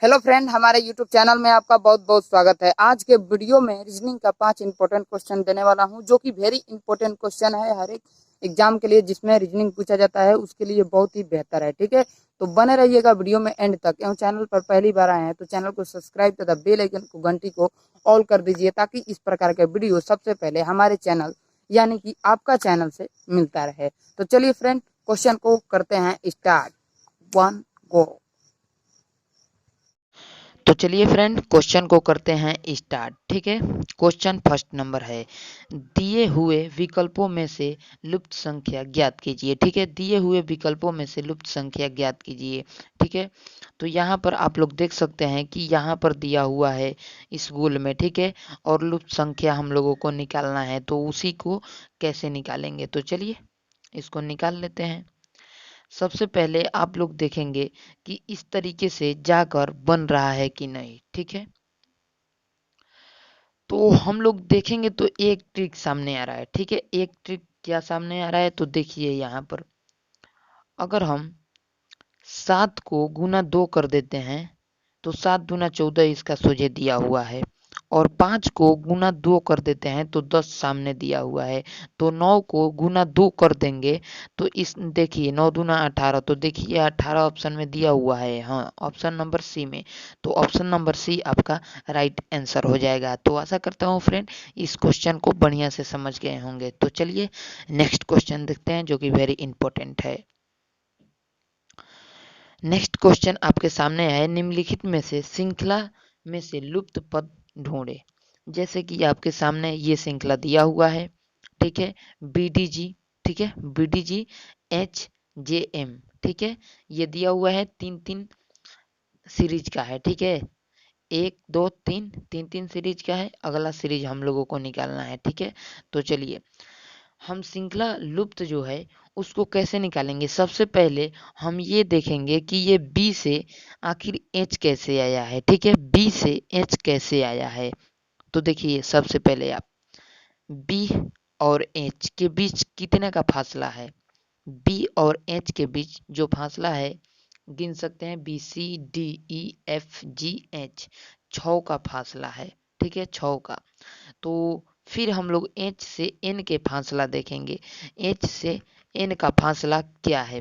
Hello friend, हमारे YouTube channel में आपका बहुत बहुत स्वागत है। आज के वीडियो में रीजनिंग का 5 इंपॉर्टेंट क्वेश्चन देने वाला हूं, जो कि वेरी इंपॉर्टेंट क्वेश्चन है हर एक एग्जाम के लिए। जिसमें रीजनिंग पूछा जाता है उसके लिए बहुत ही बेहतर है। ठीक है, तो बने रहिएगा वीडियो में एंड तक। एवं चैनल पर पहली बार आए हैं तो चैनल को सब्सक्राइब तथा बेल आइकन को घंटी को ऑल कर दीजिए, ताकि इस प्रकार के वीडियो सबसे पहले हमारे चैनल यानी कि आपका चैनल से मिलता रहे। तो चलिए फ्रेंड, क्वेश्चन को करते हैं स्टार्ट। 1 गो। तो चलिए फ्रेंड, क्वेश्चन को करते हैं स्टार्ट। ठीक है, क्वेश्चन फर्स्ट नंबर है, दिए हुए विकल्पों में से लुप्त संख्या ज्ञात कीजिए। ठीक है, दिए हुए विकल्पों में से लुप्त संख्या ज्ञात कीजिए। ठीक है, तो यहाँ पर आप लोग देख सकते हैं कि यहाँ पर दिया हुआ है इस गोल में। ठीक है, और लुप्त संख्या हम लोगों को निकालना है, तो उसी को कैसे निकालेंगे, तो चलिए इसको निकाल लेते हैं। सबसे पहले आप लोग देखेंगे कि इस तरीके से जाकर बन रहा है कि नहीं। ठीक है, तो हम लोग देखेंगे तो एक ट्रिक सामने आ रहा है। ठीक है, एक ट्रिक क्या सामने आ रहा है, तो देखिए यहाँ पर अगर हम 7 को गुना 2 कर देते हैं तो 7 दूना 14 इसका सोझे दिया हुआ है, और 5 को गुना 2 कर देते हैं तो 10 सामने दिया हुआ है। तो 9 को गुना 2 कर देंगे तो इस देखिए 9 दूना 18, तो देखिए 18 ऑप्शन में दिया हुआ है, हाँ ऑप्शन नंबर सी में। तो ऑप्शन नंबर सी आपका राइट आंसर हो जाएगा। तो आशा करता हूँ फ्रेंड इस क्वेश्चन को बढ़िया से समझ गए होंगे। तो चलिए नेक्स्ट क्वेश्चन देखते हैं, जो कि वेरी इंपॉर्टेंट है। नेक्स्ट क्वेश्चन आपके सामने है, निम्नलिखित में से श्रृंखला में से लुप्त पद ढूंढे। जैसे कि आपके सामने ये श्रृंखला दिया हुआ है। ठीक है, BDG, ठीक है BDG HJM। ठीक है, ये दिया हुआ है तीन तीन सीरीज का है। ठीक है, 1 2 3 तीन तीन सीरीज का है। अगला सीरीज हम लोगों को निकालना है। ठीक है, तो चलिए हम श्रृंखला लुप्त जो है उसको कैसे निकालेंगे। सबसे पहले हम ये देखेंगे कि ये बी से आखिर एच कैसे आया है। ठीक है, बी से एच कैसे आया है, तो देखिए सबसे पहले आप बी और एच के बीच कितने का फासला है। बी और एच के बीच जो फासला है गिन सकते हैं, BCDEFGH 6 का फासला है। ठीक है, 6 का। तो फिर हम लोग एच से एन के फासला देखेंगे, एच से एन का फासला क्या है।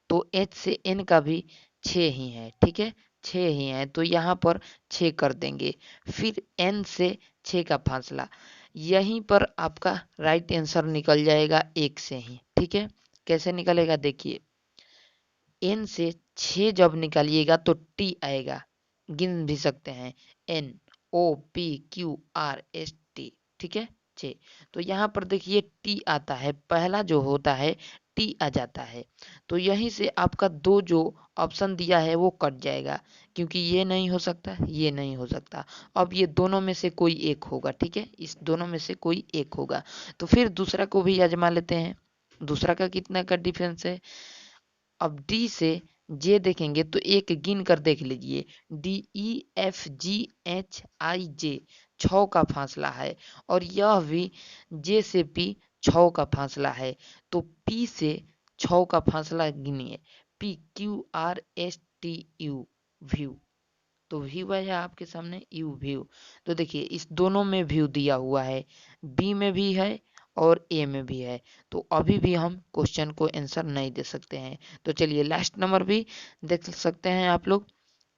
तो एच से एन का भी 6 ही है। ठीक है, 6 ही है, तो यहाँ पर 6 कर देंगे। फिर एन से 6 का फासला, यहीं पर आपका राइट आंसर निकल जाएगा 1 से ही। ठीक है, कैसे निकलेगा देखिए, एन से 6 जब निकालिएगा तो टी आएगा, गिन भी सकते हैं, NOPQRST। ठीक है, 6। तो यहाँ पर देखिए टी आता है, पहला जो होता है टी आ जाता है। तो यहीं से आपका दो जो ऑप्शन दिया है वो कट जाएगा, क्योंकि ये नहीं हो सकता, ये नहीं हो सकता। अब ये दोनों में से कोई एक होगा। ठीक है, इस दोनों में से कोई एक होगा। तो फिर दूसरा को भी आजमा लेते हैं। दूसरा का कितना का डिफरेंस है। अब डी से जे देखेंगे तो एक गिन कर देख लीजिए, DEFGHIJ 6 का फासला है, और यह भी जे से पी 6 का फासला है। तो पी से 6 का फासला गिनिए, PQRSTU व्यू। तो व्यू है आपके सामने, यू व्यू। तो देखिए इस दोनों में व्यू दिया हुआ है, बी में भी है और ए में भी है। तो अभी भी हम क्वेश्चन को आंसर नहीं दे सकते हैं। तो चलिए लास्ट नंबर भी देख सकते हैं आप लोग।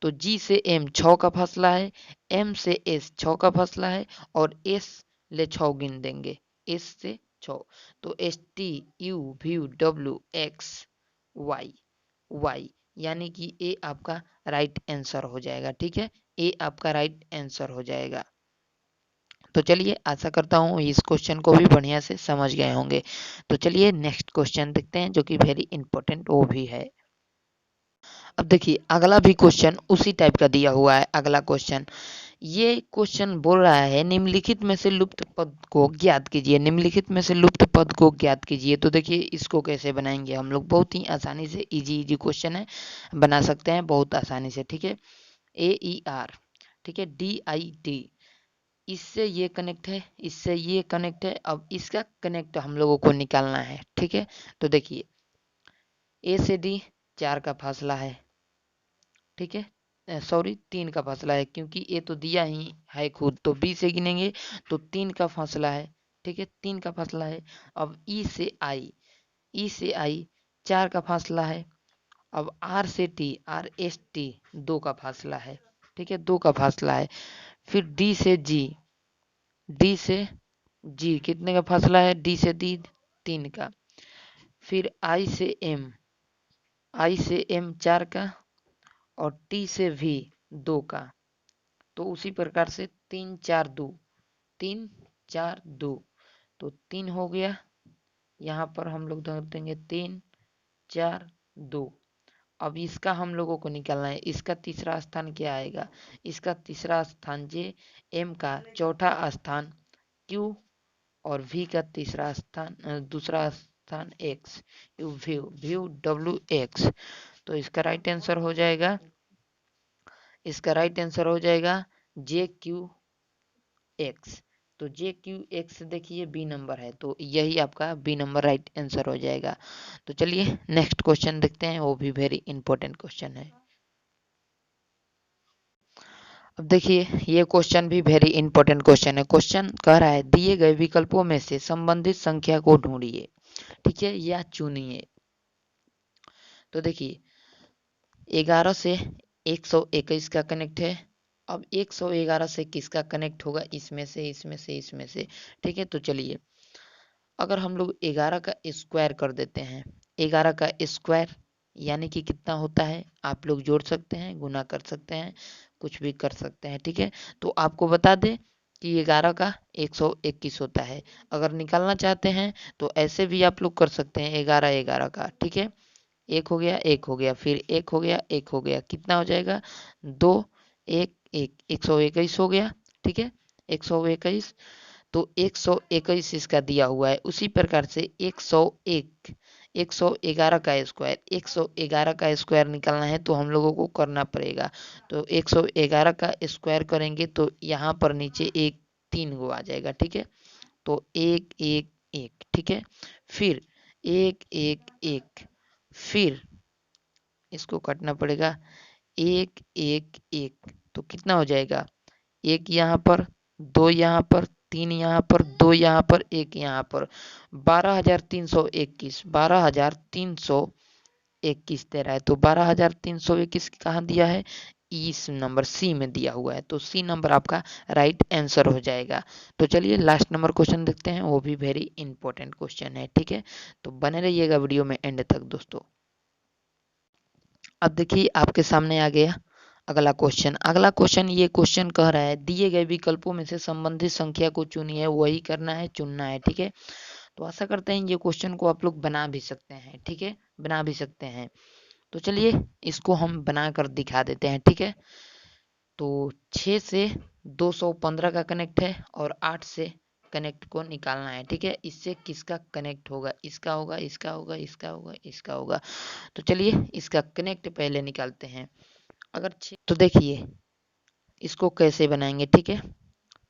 तो जी से एम 6 का फासला है, एम से एस 6 का फासला है, और एस ले 6 गिन देंगे, एस से 6। तो STUVWXY वाई, यानी कि ए आपका राइट आंसर हो जाएगा। ठीक है, ए आपका राइट आंसर हो जाएगा। तो चलिए आशा करता हूँ इस क्वेश्चन को भी बढ़िया से समझ गए होंगे। तो चलिए नेक्स्ट क्वेश्चन देखते हैं, जो कि वेरी इंपॉर्टेंट वो भी है। अब देखिए अगला भी क्वेश्चन उसी टाइप का दिया हुआ है। अगला क्वेश्चन, ये क्वेश्चन बोल रहा है, निम्नलिखित में से लुप्त पद को ज्ञात कीजिए। निम्नलिखित में से लुप्त पद को ज्ञात कीजिए। तो देखिए इसको कैसे बनाएंगे हम लोग, बहुत ही आसानी से, इजी इजी क्वेश्चन है, बना सकते हैं बहुत आसानी से। ठीक है, AER, ठीक है, DID, इससे ये कनेक्ट है, इससे ये कनेक्ट है। अब इसका कनेक्ट हम लोगों को निकालना है। ठीक है, तो देखिए ए से डी 4 का फासला है। ठीक है, सॉरी 3 का फासला है, क्योंकि ए तो दिया ही है खुद, तो बी से गिनेंगे तो 3 का फासला है, ठीक है, 3 का फासला है। अब ई से आई 4 का फासला है। अब आर से टी, आर एस टी 2 का फासला है, ठीक है, 2 का फासला है। फिर डी से जी कितने का फासला है, डी से डी 3 का। फिर आई से एम 4 का, और टी से वी 2 का। तो उसी प्रकार से 3 4 2, 3 4 2, तो 3 हो गया। यहाँ पर हम लोग धर देंगे 3 4 2। अब इसका हम लोगों को निकालना है, इसका तीसरा स्थान क्या आएगा, इसका तीसरा स्थान जे, एम का चौथा स्थान क्यू, और वी का तीसरा स्थान दूसरा स्थान एक्स, व्यू डब्ल्यू एक्स। तो इसका राइट आंसर हो जाएगा, जे क्यू एक्स। तो जे क्यू एक्स देखिए बी नंबर है, तो यही आपका बी नंबर राइट आंसर हो जाएगा। तो चलिए नेक्स्ट क्वेश्चन देखते हैं, वो भी वेरी इंपॉर्टेंट क्वेश्चन है। अब देखिए ये क्वेश्चन भी वेरी इंपॉर्टेंट क्वेश्चन है। क्वेश्चन कह रहा है दिए गए विकल्पों में से संबंधित संख्या को ढूंढिए, ठीक है, या चुनिए। तो देखिए 11 से 121 का कनेक्ट है। अब 111 से किसका कनेक्ट होगा, इसमें से, ठीक है। तो चलिए अगर हम लोग 11 का स्क्वायर कर देते हैं, 11 का स्क्वायर यानी कि कितना होता है, आप लोग जोड़ सकते हैं, गुना कर सकते हैं, कुछ भी कर सकते हैं, ठीक है। तो आपको बता दें कि 11 का 121 होता है। अगर निकालना चाहते हैं तो ऐसे भी आप लोग कर सकते हैं, 11 का, ठीक है, एक हो गया, फिर एक हो गया, कितना हो जाएगा, 2 1 1, 121 हो गया, ठीक है, 121। तो 121 इसका दिया हुआ है। उसी प्रकार से 101, 111 का स्क्वायर, 111 का स्क्वायर निकालना है तो हम लोगों को करना पड़ेगा। तो 111 का स्क्वायर करेंगे तो यहाँ पर नीचे एक 3 गो आ जाएगा, ठीक है। तो 1 1 1, ठीक है। फिर 1 1 1, फिर इसको काटना पड़ेगा, 1 1 1, तो कितना हो जाएगा, एक यहाँ पर, 2 यहाँ पर, 3 यहाँ पर, 2 यहाँ पर, 1 यहाँ पर, 12,321, 12,321 दे रहा है। तो 12,321 कहाँ दिया है, इस नंबर सी में दिया हुआ है। तो सी नंबर आपका राइट आंसर हो जाएगा। तो चलिए लास्ट नंबर क्वेश्चन देखते हैं, वो भी वेरी इंपॉर्टेंट क्वेश्चन है, ठीक है। तो बने रहिएगा वीडियो में एंड तक दोस्तों। अब देखिए आपके सामने आ गया अगला क्वेश्चन। ये क्वेश्चन कह रहा है दिए गए विकल्पों में से संबंधित संख्या को चुनिए, वही करना है, चुनना है, ठीक है। तो आशा करते हैं ये क्वेश्चन को आप लोग बना भी सकते हैं, ठीक है, बना भी सकते हैं। तो चलिए इसको हम बना कर दिखा देते हैं, ठीक है। तो 6 से 215 का कनेक्ट है और 8 से कनेक्ट को निकालना है, ठीक है। इससे किसका कनेक्ट होगा, इसका होगा, इसका होगा, इसका होगा, इसका होगा। तो चलिए इसका कनेक्ट पहले निकालते हैं। अगर तो देखिए इसको कैसे बनाएंगे, ठीक है।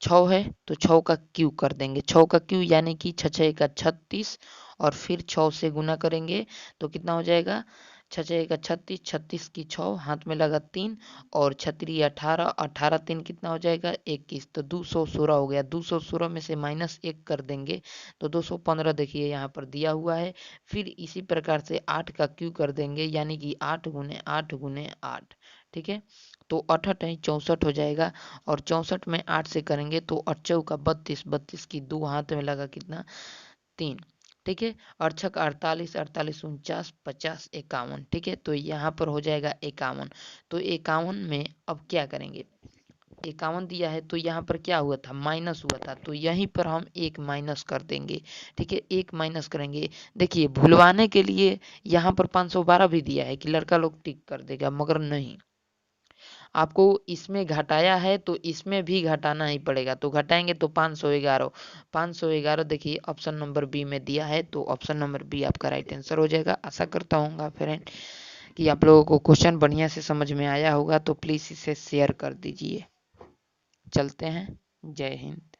6 है तो 6 का क्यू कर देंगे, 6 का क्यू यानी कि 6 का 36, और फिर 6 से गुना करेंगे तो कितना हो जाएगा, 6 का 36, 36 की 6 हाथ में लगा 3, और 6 18, 18 3 कितना हो जाएगा 21, तो 216 हो गया। 216 में से -1 कर देंगे तो 215 देखिए यहाँ पर दिया हुआ है। फिर इसी प्रकार से 8 का क्यू कर देंगे यानी कि 8 गुने 8 गुने 8, ठीक है। तो 8 8 64 हो जाएगा, और 64 में 8 से करेंगे तो 8 चौका 32, 32 की 2 हाथ में लगा कितना 3, ठीक है। और 6 48, 48 49 50 51, ठीक है। तो यहाँ पर हो जाएगा 51। तो 51 में अब क्या करेंगे, 51 दिया है तो यहाँ पर क्या हुआ था, माइनस हुआ था, तो यहीं पर हम एक माइनस कर देंगे, ठीक है, एक माइनस करेंगे। देखिए भुलवाने के लिए यहाँ पर 512 भी दिया है कि लड़का लोग टिक कर देगा, मगर नहीं, आपको इसमें घटाया है तो इसमें भी घटाना ही पड़ेगा। तो घटाएंगे तो 511, 511 देखिए ऑप्शन नंबर बी में दिया है, तो ऑप्शन नंबर बी आपका राइट आंसर हो जाएगा। आशा करता हूँ फ्रेंड कि आप लोगों को क्वेश्चन बढ़िया से समझ में आया होगा, तो प्लीज़ इसे शेयर कर दीजिए। चलते हैं, जय हिंद।